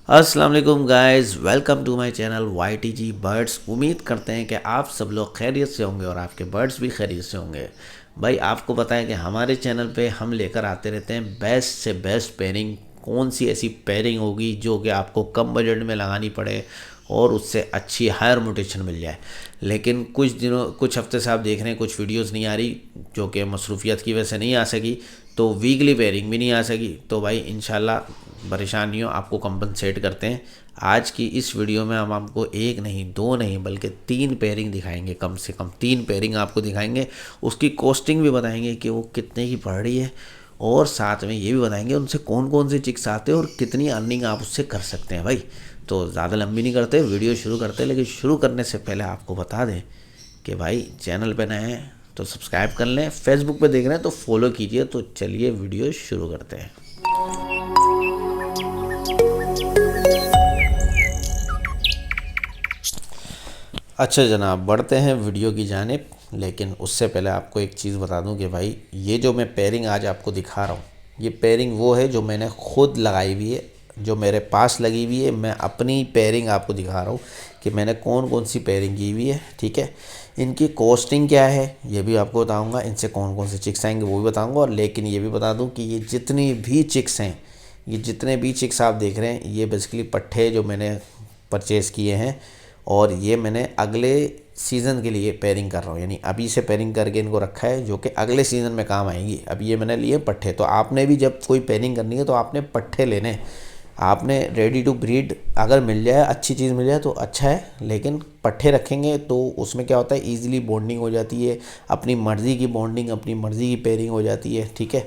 अस्सलाम वालेकुम guys, welcome to my channel YTG birds. उम्मीद करते हैं कि आप सब लोग खैरियत से होंगे और आपके बर्ड्स भी खैरियत से होंगे। भाई आपको पता है कि हमारे चैनल पे हम लेकर आते रहते हैं बेस्ट से बेस्ट पेयरिंग। कौन सी ऐसी पेयरिंग होगी जो कि आपको कम बजट में लगानी पड़े और उससे अच्छी हायर मोटेशन मिल जाए। लेकिन कुछ हफ्ते से आप देख रहे हैं कुछ वीडियोस नहीं आ रही, जो कि मसरूफियत की वजह से नहीं आ सकी, तो वीकली पेयरिंग भी नहीं आ सकी। तो भाई इंशाल्लाह परेशान नहीं हो, आपको कंपनसेट करते हैं। आज की इस वीडियो में हम आपको एक नहीं दो नहीं बल्कि 3 पेयरिंग दिखाएंगे, कम से कम 3 पेयरिंग आपको दिखाएंगे। उसकी कॉस्टिंग भी बताएंगे कि वो कितने की पड़ रही है, और साथ में ये भी बताएंगे उनसे कौन कौन से चिक्स आते हैं और कितनी अर्निंग आप उससे कर सकते हैं। भाई तो ज़्यादा लंबी नहीं करते, वीडियो शुरू करते हैं। लेकिन शुरू करने से पहले आपको बता दें कि भाई चैनल पे नए हैं तो सब्सक्राइब कर लें, फेसबुक पे देख रहे हैं तो फॉलो कीजिए। तो चलिए वीडियो शुरू करते हैं। अच्छा जनाब, बढ़ते हैं वीडियो की जानिब। लेकिन उससे पहले आपको एक चीज़ बता दूं कि भाई ये जो मैं पेयरिंग आज आपको दिखा रहा हूँ, ये पेयरिंग वो है जो मैंने खुद लगाई हुई है, जो मेरे पास लगी हुई है। मैं अपनी पेयरिंग आपको दिखा रहा हूँ कि मैंने कौन कौन सी पेयरिंग की हुई है। ठीक है, इनकी कॉस्टिंग क्या है ये भी आपको बताऊँगा, इनसे कौन कौन से चिक्स आएंगे वो भी बताऊँगा। और लेकिन ये भी बता दूँ कि ये जितनी भी चिक्स हैं, ये जितने भी चिक्स आप देख रहे हैं, ये बेसिकली पट्ठे जो मैंने परचेज़ किए हैं, और ये मैंने अगले सीज़न के लिए पेयरिंग कर रहा हूँ। यानी अभी से पेयरिंग करके इनको रखा है जो कि अगले सीज़न में काम आएंगी। अब ये मैंने लिए पट्ठे। तो आपने भी जब कोई पेयरिंग करनी है तो आपने पट्ठे लेने हैं। आपने रेडी टू ब्रीड अगर मिल जाए, अच्छी चीज़ मिल जाए तो अच्छा है, लेकिन पट्ठे रखेंगे तो उसमें क्या होता है, ईज़िली बॉन्डिंग हो जाती है, अपनी मर्ज़ी की बॉन्डिंग, अपनी मर्ज़ी की पेयरिंग हो जाती है। ठीक है,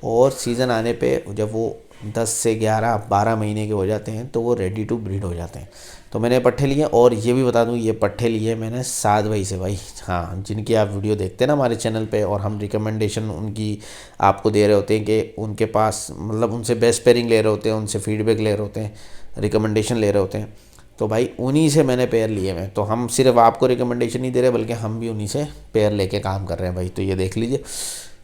और सीज़न आने पे जब वो 10 से 11-12 महीने के हो जाते हैं तो वो रेडी टू ब्रीड हो जाते हैं। तो मैंने पट्ठे लिए, और ये भी बता दूं ये पट्ठे लिए मैंने साद भाई से। भाई हाँ, जिनकी आप वीडियो देखते हैं ना हमारे चैनल पे, और हम रिकमेंडेशन उनकी आपको दे रहे होते हैं कि उनके पास मतलब उनसे बेस्ट पेयरिंग ले रहे होते हैं, उनसे फीडबैक ले रहे होते हैं, रिकमेंडेशन ले रहे होते हैं। तो भाई उन्हीं से मैंने पेयर लिए हैं। तो हम सिर्फ आपको रिकमेंडेशन नहीं दे रहे बल्कि हम भी उन्हीं से पेयर लेके काम कर रहे हैं भाई। तो ये देख लीजिए।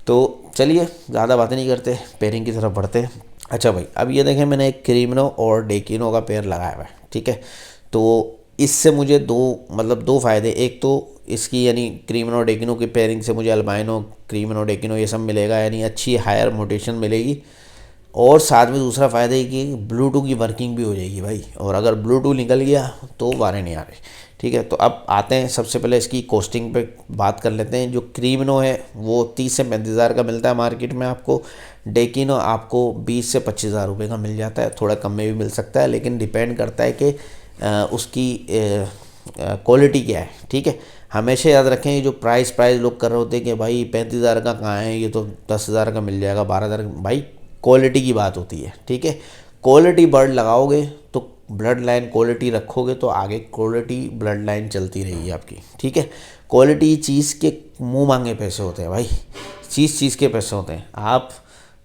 तो चलिए ज़्यादा बातें नहीं करते, पेयरिंग की तरफ बढ़ते हैं। अच्छा भाई, अब ये देखें मैंने एक क्रीमनो और डेकिनो का पेयर लगाया हुआ है। ठीक है, तो इससे मुझे दो फ़ायदे। एक तो इसकी यानी क्रीमनो डेकिनो की पेयरिंग से मुझे अल्बाइनो, क्रीमनो डेकिनो ये सब मिलेगा, यानी अच्छी हायर मोटेशन मिलेगी। और साथ में दूसरा फ़ायदा है कि ब्लूटूथ की वर्किंग भी हो जाएगी भाई, और अगर ब्लूटूथ निकल गया तो वारे नहीं आ रहे। ठीक है, तो अब आते हैं सबसे पहले इसकी कॉस्टिंग पे बात कर लेते हैं। जो क्रीमनो है वो 30 से 35 हज़ार का मिलता है मार्केट में आपको। डेकिनो आपको 20 से 25 हज़ार रुपये का मिल जाता है, थोड़ा कम में भी मिल सकता है, लेकिन डिपेंड करता है कि उसकी क्वालिटी क्या है। ठीक है, हमेशा याद रखें ये जो प्राइस लोग कर रहे होते हैं कि भाई 35 हज़ार का कहाँ है, ये तो 10 हज़ार का मिल जाएगा, 12 हज़ार का। भाई क्वालिटी की बात होती है। ठीक है, क्वालिटी बर्ड लगाओगे तो ब्लड लाइन क्वालिटी रखोगे तो आगे क्वालिटी ब्लड लाइन चलती रहेगी आपकी। ठीक है, क्वालिटी चीज़ के मुंह मांगे पैसे होते हैं भाई, चीज़ के पैसे होते हैं। आप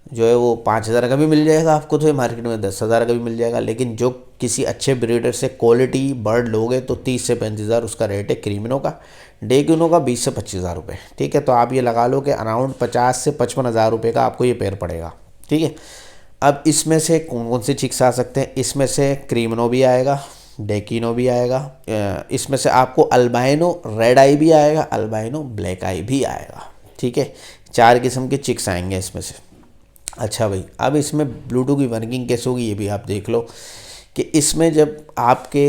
जो है वो 5 हज़ार का भी मिल जाएगा आपको, तो मार्केट में 10 हज़ार का भी मिल जाएगा, लेकिन जो किसी अच्छे ब्रीडर से क्वालिटी बर्ड लोगे तो 30 से 35 हज़ार उसका रेट है क्रीमिनो का। डेक्यूनो का 20 से 25 हज़ार रुपये। ठीक है, तो आप ये लगा लो कि अराउंड 50 से 55 हज़ार रुपये का आपको ये पेयर पड़ेगा। ठीक है, अब इसमें से कौन कौन से चिक्स आ सकते हैं, इसमें से क्रीमनो भी आएगा, डेकिनो भी आएगा, इसमें से आपको अल्बाइनो रेड आई भी आएगा, अल्बाइनो ब्लैक आई भी आएगा। ठीक है, 4 किस्म के चिक्स आएंगे इसमें से। अच्छा भाई, अब इसमें ब्लूटूथ की वर्किंग कैसे होगी ये भी आप देख लो कि इसमें जब आपके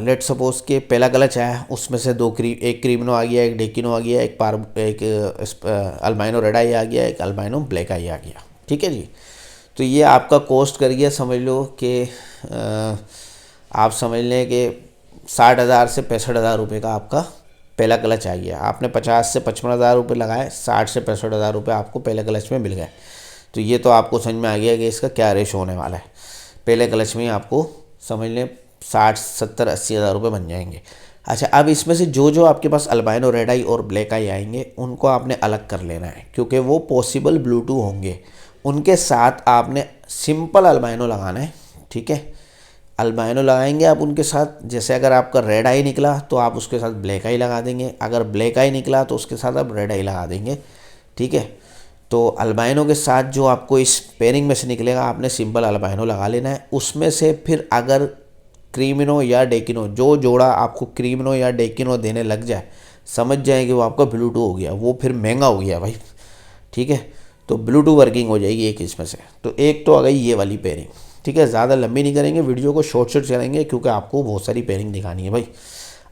लेट सपोज के पहला क्लच आया, उसमें से एक क्रीमनो आ गया, एक डेकिनो आ गया, एक अल्बाइनो रेड आई आ गया, एक अल्बाइनो ब्लैक आई आ गया। ठीक है जी, तो ये आपका कॉस्ट कर गया, समझ लो कि आप समझ लें कि 60 हज़ार से 65 हज़ार रुपये का आपका पहला क्लच आ गया। आपने 50 से 55 हज़ार रुपये लगाए, 60 से 65 हज़ार रुपये आपको पहले क्लच में मिल गए। तो ये तो आपको समझ में आ गया कि इसका क्या रेशो होने वाला है। पहले क्लच में आपको समझ लें 60, 70, 80 हज़ार रुपये बन जाएंगे। अच्छा, अब इसमें से जो जो आपके पास अल्बाइनो रेड आई और ब्लैक आई आएंगे उनको आपने अलग कर लेना है, क्योंकि वो पॉसिबल ब्लूटूथ होंगे। उनके साथ आपने सिंपल अल्बाइनो लगाना है। ठीक है, अल्बाइनो लगाएंगे आप उनके साथ। जैसे अगर आपका रेड आई निकला तो आप उसके साथ ब्लैक आई लगा देंगे, अगर ब्लैक आई निकला तो उसके साथ आप रेड आई लगा देंगे। ठीक है, तो अल्बाइनो के साथ जो आपको इस पेयरिंग में से निकलेगा, आपने सिंपल अल्बाइनो लगा लेना है। उसमें से फिर अगर क्रीमिनो या डेकिनो, जो जोड़ा आपको क्रीमिनो या डेकिनो देने लग जाए, समझ जाए कि वो आपका ब्लू 2 हो गया, वो फिर महंगा हो गया भाई, ठीक है। तो ब्लू 2 वर्किंग हो जाएगी एक इसमें से। तो एक तो आ गई ये वाली पेयरिंग, ठीक है। ज़्यादा लंबी नहीं करेंगे वीडियो को, शॉर्ट करेंगे क्योंकि आपको बहुत सारी पेयरिंग दिखानी है भाई।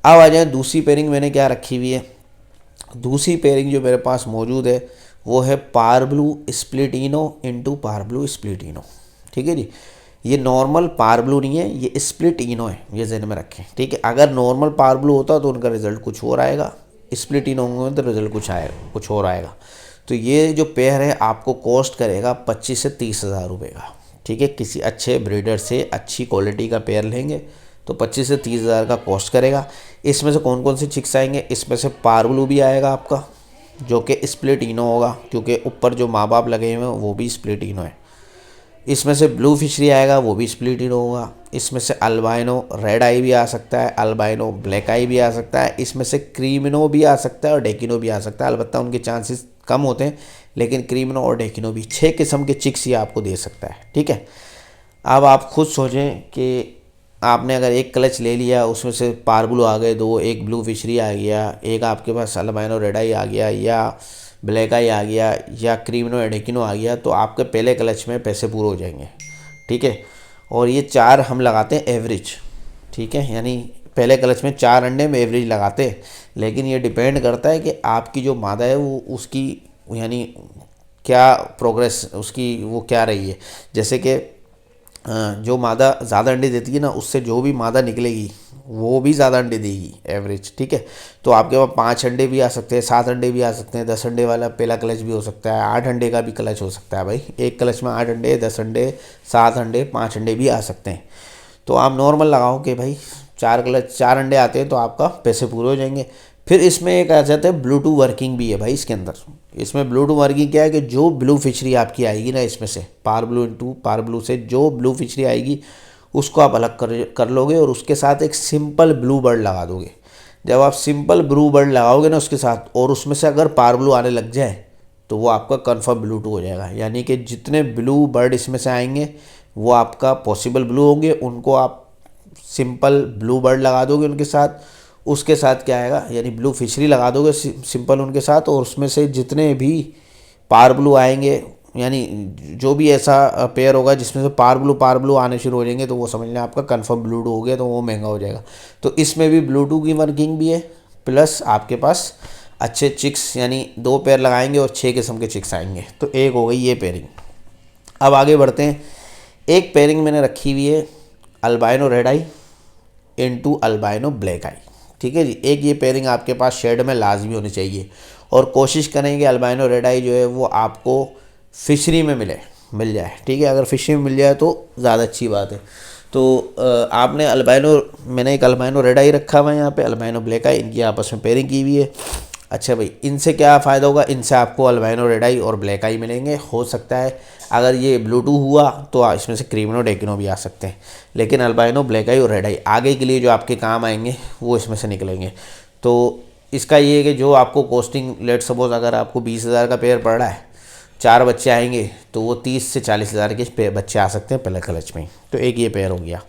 अब आ जाए दूसरी पेयरिंग मैंने क्या रखी हुई है। दूसरी पेयरिंग जो मेरे पास मौजूद है वो है पार ब्लू स्प्लिट इनो इंटू पार ब्लू स्प्लिट इनो, ठीक है जी। ये नॉर्मल पार ब्लू नहीं है, ये स्प्लिट इनो है, ये ज़हन में रखें, ठीक है। अगर नॉर्मल पार ब्लू होता तो उनका रिजल्ट कुछ और आएगा, स्प्लिट इनो होंगे तो रिजल्ट कुछ और आएगा। तो ये जो पेयर है आपको कॉस्ट करेगा 25 से 30 हज़ार रुपये का, ठीक है। किसी अच्छे ब्रीडर से अच्छी क्वालिटी का पेयर लेंगे तो 25 से 30 हज़ार का कॉस्ट करेगा। इसमें से कौन कौन से चिक्स आएंगे, इसमें से पार ब्लू भी आएगा आपका, जो कि स्प्लिट इनो होगा, क्योंकि ऊपर जो माँ बाप लगे हुए हैं वो भी स्प्लिट इनो है। इसमें से ब्लू फिशरी आएगा, वो भी स्प्लिट इनो होगा। इसमें से अल्बाइनो रेड आई भी आ सकता है, अल्बाइनो ब्लैक आई भी आ सकता है, इसमें से क्रीमिनो भी आ सकता है और डेकिनो भी आ सकता है। अलबत्ता उनके चांसेस कम होते हैं, लेकिन क्रीमिनो और डेकिनो भी 6 किस्म के चिक्स ये आपको दे सकता है, ठीक है। अब आप खुद सोचें कि आपने अगर एक क्लच ले लिया, उसमें से पार ब्लू आ गए 2, एक ब्लू फिशरी आ गया, एक आपके पास अल्बाइनो रेड आई आ गया, या ब्लैक आई आ गया, या क्रीमिनो या डेकिनो आ गया, तो आपके पहले क्लच में पैसे पूरे हो जाएंगे, ठीक है। और ये 4 हम लगाते हैं एवरेज, ठीक है, यानी पहले क्लच में 4 अंडे में एवरेज लगाते हैं। लेकिन ये डिपेंड करता है कि आपकी जो मादा है वो उसकी यानी क्या प्रोग्रेस उसकी वो क्या रही है। जैसे कि जो मादा ज़्यादा अंडे देती है ना, उससे जो भी मादा निकलेगी वो भी ज़्यादा अंडे देगी एवरेज, ठीक है। तो आपके पास 5 अंडे भी आ सकते हैं, 7 अंडे भी आ सकते हैं, 10 अंडे वाला पहला क्लच भी हो सकता है, 8 अंडे का भी क्लच हो सकता है भाई। एक क्लच में 8 अंडे, 10 अंडे, 7 अंडे, 5 अंडे भी आ सकते हैं। तो आप नॉर्मल लगाओ कि भाई 4 अंडे आते हैं तो आपका पैसे पूरे हो जाएंगे। फिर इसमें एक आ जाता है ब्लू 2 वर्किंग भी है भाई इसके अंदर। इसमें ब्लू 2 वर्किंग क्या है कि जो ब्लू फिशरी आपकी आएगी ना, इसमें से पार ब्लू इंटू पार ब्लू से जो ब्लू फिशरी आएगी उसको आप अलग कर लोगे और उसके साथ एक सिंपल ब्लू बर्ड लगा दोगे। जब आप सिंपल ब्लू बर्ड लगाओगे ना उसके साथ, और उसमें से अगर पार ब्लू आने लग जाए तो वो आपका कन्फर्म ब्लू 2 हो जाएगा। यानी कि जितने ब्लू बर्ड इसमें से आएंगे वो आपका पॉसिबल ब्लू होंगे, उनको आप सिंपल ब्लू बर्ड लगा दोगे उनके साथ। उसके साथ क्या आएगा, यानी ब्लू फिशरी लगा दोगे सिंपल उनके साथ, और उसमें से जितने भी पार ब्लू आएंगे, यानी जो भी ऐसा पेयर होगा जिसमें से पार ब्लू आने शुरू हो जाएंगे, तो वो समझ लें आपका कन्फर्म ब्लू 2 हो गया, तो वो महंगा हो जाएगा। तो इसमें भी ब्लू 2 की वर्किंग भी है, प्लस आपके पास अच्छे चिक्स, यानी 2 पेयर लगाएंगे और 6 किस्म के चिक्स आएंगे। तो एक हो गई ये पेयरिंग। अब आगे बढ़ते हैं। एक पेयरिंग मैंने रखी हुई है अल्बाइनो रेड आई इंटू अल्बाइनो ब्लैक आई, ठीक है जी। एक ये पेयरिंग आपके पास शेड में लाजमी होनी चाहिए, और कोशिश करेंगे अल्बाइनो रेड आई जो है वो आपको फिशरी में मिल जाए, ठीक है। अगर फिशरी में मिल जाए तो ज़्यादा अच्छी बात है। तो आपने मैंने एक अल्बाइनो रेड आई रखा हुआ है यहाँ पे, अल्बाइनो ब्लैक आई, इनकी आपस में पेयरिंग की हुई है। अच्छा भाई, इनसे क्या फ़ायदा होगा, इनसे आपको अल्बाइनो रेड आई और ब्लैक आई मिलेंगे। हो सकता है अगर ये ब्लू 2 हुआ तो इसमें से क्रीमिनो डेकिनो भी आ सकते हैं, लेकिन अल्बाइनो ब्लैक आई और रेड आई आगे के लिए जो आपके काम आएंगे वो इसमें से निकलेंगे। तो इसका ये है कि जो आपको कॉस्टिंग, लेट सपोज अगर आपको 20 हज़ार का पेयर पड़ रहा है, 4 बच्चे आएंगे तो वो 30 से 40 हज़ार के बच्चे आ सकते हैं पहले क्लच में ही। तो एक ये पेयर हो गया।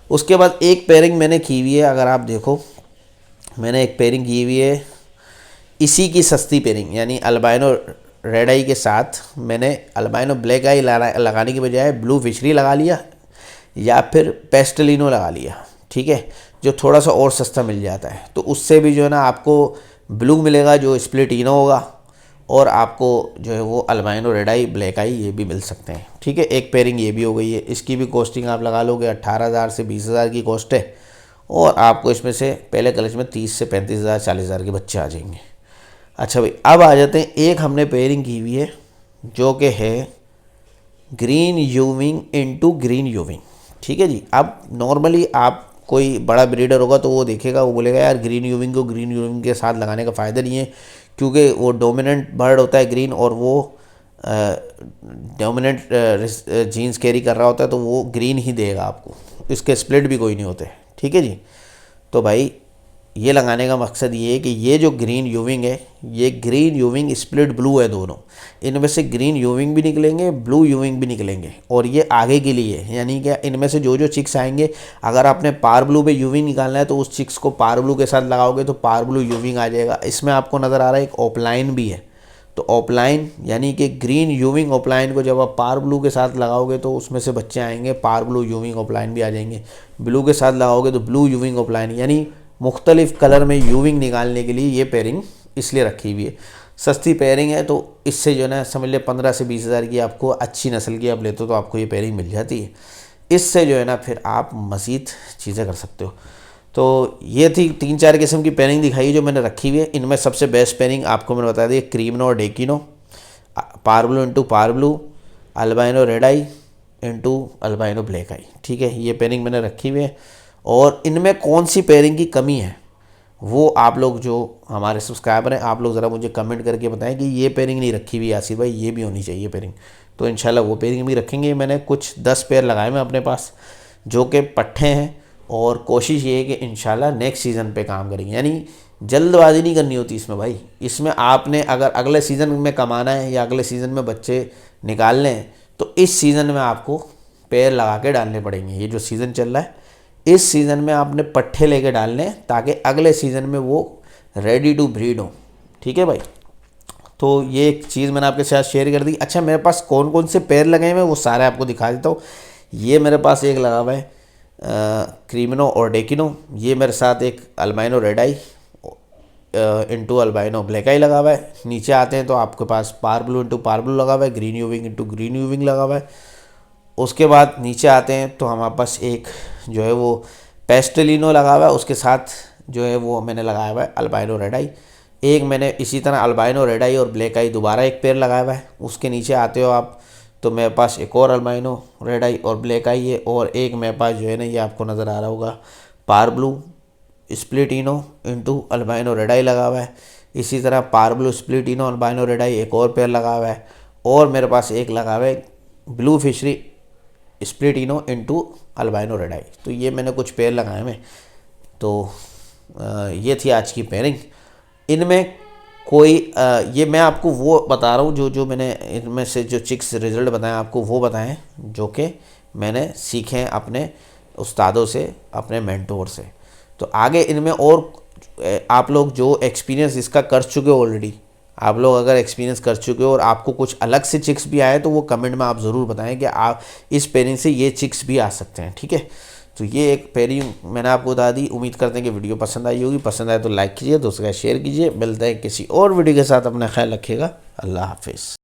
उसके बाद एक पेयरिंग मैंने की हुई है, अगर आप देखो मैंने एक पेयरिंग की हुई है इसी की सस्ती पेयरिंग, यानी अल्बाइनो रेड आई के साथ मैंने अल्बाइनो ब्लैक आई लगाने की बजाय ब्लू फिशरी लगा लिया या फिर पेस्टलिनो लगा लिया, ठीक है, जो थोड़ा सा और सस्ता मिल जाता है। तो उससे भी जो है ना आपको ब्लू मिलेगा जो स्प्लिट इनो होगा, और आपको जो है वो अल्बाइनो रेड आई ब्लैक आई ये भी मिल सकते हैं, ठीक है। एक पेयरिंग ये भी हो गई है। इसकी भी कॉस्टिंग आप लगा लोगे 18,000 से 20,000 की कॉस्ट है, और आपको इसमें से पहले क्लच में 30 से 35,000 40,000 के बच्चे आ जाएंगे। अच्छा भाई, अब आ जाते हैं, एक हमने पेयरिंग की हुई है जो कि है ग्रीन यूविंग इनटू ग्रीन यूविंग, ठीक है जी। अब नॉर्मली आप कोई बड़ा ब्रीडर होगा तो वो देखेगा, वो बोलेगा यार ग्रीन यूविंग को ग्रीन यूविंग के साथ लगाने का फ़ायदा नहीं है, क्योंकि वो डोमिनेंट बर्ड होता है ग्रीन, और वो डोमिनेंट जीन्स कैरी कर रहा होता है, तो वो ग्रीन ही देगा आपको, इसके स्प्लिट भी कोई नहीं होते, ठीक है जी। तो भाई ये लगाने का मकसद ये है कि ये जो ग्रीन यूविंग है, ये ग्रीन यूविंग स्प्लिट ब्लू है दोनों, इनमें से ग्रीन यूविंग भी निकलेंगे, ब्लू यूविंग भी निकलेंगे, और ये आगे के लिए है। यानी कि इनमें से जो जो चिक्स आएंगे, अगर आपने पार ब्लू पे यूविंग निकालना है तो उस चिक्स को पार ब्लू के साथ लगाओगे तो पार ब्लू यूविंग आ जाएगा। इसमें आपको नज़र आ रहा है एक ऑफलाइन भी है, तो ऑफलाइन यानी कि ग्रीन यूविंग ऑफलाइन को जब आप पार ब्लू के साथ लगाओगे तो उसमें से बच्चे आएंगे, पार ब्लू यूविंग ऑफलाइन भी आ जाएंगे। ब्लू के साथ लगाओगे तो ब्लू यूविंग ऑफलाइन, यानी मुख्तलिफ कलर में यूविंग निकालने के लिए ये पेयरिंग इसलिए रखी हुई है। सस्ती पेयरिंग है तो इससे जो है ना समझ ले 15 से 20 हज़ार की आपको अच्छी नस्ल की आप लेते हो तो आपको ये पेयरिंग मिल जाती है। इससे जो है ना फिर आप मज़ीद चीज़ें कर सकते हो। तो ये थी 3-4 किस्म की पेयरिंग दिखाई जो मैंने रखी हुई है। इनमें सबसे बेस्ट पेयरिंग आपको मैंने बता दी, क्रीमनो और डेकिनो, पार ब्लू इंटू पार ब्लू, अल्बाइनो रेड आई इंटू अल्बाइनो ब्लैक आई। ठीक है, ये पेयरिंग मैंने रखी हुई है। और इनमें कौन सी पेयरिंग की कमी है वो आप लोग जो हमारे सब्सक्राइबर हैं आप लोग ज़रा मुझे कमेंट करके बताएं कि ये पेयरिंग नहीं रखी हुई यासिर भाई, ये भी होनी चाहिए पेयरिंग, तो इंशाल्लाह वो पेयरिंग भी रखेंगे। मैंने कुछ 10 पेयर लगाए हैं अपने पास जो कि पट्ठे हैं, और कोशिश ये है कि इंशाल्लाह नेक्स्ट सीज़न पे काम करेंगे। यानी जल्दबाजी नहीं करनी होती इसमें भाई, इसमें आपने अगर अगले सीज़न में कमाना है या अगले सीज़न में बच्चे निकालने हैं तो इस सीज़न में आपको पेयर लगा के डालने पड़ेंगे। ये जो सीज़न चल रहा है इस सीज़न में आपने पट्ठे लेके डालने हैं ताकि अगले सीज़न में वो रेडी टू ब्रीड हो। ठीक है भाई, तो ये एक चीज़ मैंने आपके साथ शेयर कर दी। अच्छा, मेरे पास कौन कौन से पेयर लगे हुए हैं वो सारे आपको दिखा देता हूँ। ये मेरे पास एक लगा हुआ है क्रीमिनो और डेकिनो, ये मेरे साथ एक अल्बाइनो रेड आई इंटू अल्बाइनो ब्लैक आई लगा हुआ है। नीचे आते हैं तो आपके पास पार ब्लू इंटू पार ब्लू लगा हुआ है, ग्रीन यूविंग इंटू ग्रीन यूविंग लगा हुआ है। उसके बाद नीचे आते हैं तो हमारे पास एक जो है वो पेस्टलिनो लगा हुआ है, उसके साथ जो है वो मैंने लगाया हुआ है अल्बाइनो रेड आई। एक मैंने इसी तरह अल्बाइनो रेड आई और ब्लैक आई दोबारा एक पेयर लगाया हुआ है। उसके नीचे आते हो आप तो मेरे पास एक और अल्बाइनो रेड आई और ब्लैक आई है, और एक मेरे पास जो है ना ये आपको नज़र आ रहा होगा पार ब्लू स्प्लिटिनो इंटू अल्बाइनो रेड आई लगा हुआ है। इसी तरह पार ब्लू स्प्लिटिनो अल्बाइनो रेड आई एक और पेयर लगा हुआ है, और मेरे पास एक लगा हुआ है ब्लू फिशरी स्प्लिटिनो इंटू अल्बाइनो रेड आई। तो ये मैंने कुछ पेयर लगाए हैं। तो ये थी आज की पेयरिंग। इनमें कोई ये मैं आपको वो बता रहा हूँ जो जो मैंने इनमें से जो चिक्स रिज़ल्ट बताएं आपको वो बताएं जो कि मैंने सीखे हैं अपने उस्तादों से, अपने मेंटोर से। तो आगे इनमें और आप लोग जो एक्सपीरियंस इसका कर चुके हो ऑलरेडी, आप लोग अगर एक्सपीरियंस कर चुके हो और आपको कुछ अलग से चिक्स भी आए तो वो कमेंट में आप ज़रूर बताएं कि आप इस पेयरिंग से ये चिक्स भी आ सकते हैं। ठीक है, तो ये एक पेयरिंग मैंने आपको बता दी। उम्मीद करते हैं कि वीडियो पसंद आई होगी। पसंद आए तो लाइक कीजिए, दोस्तों का शेयर कीजिए। मिलते हैं किसी और वीडियो के साथ। अपना ख्याल रखिएगा। अल्लाह हाफिज़।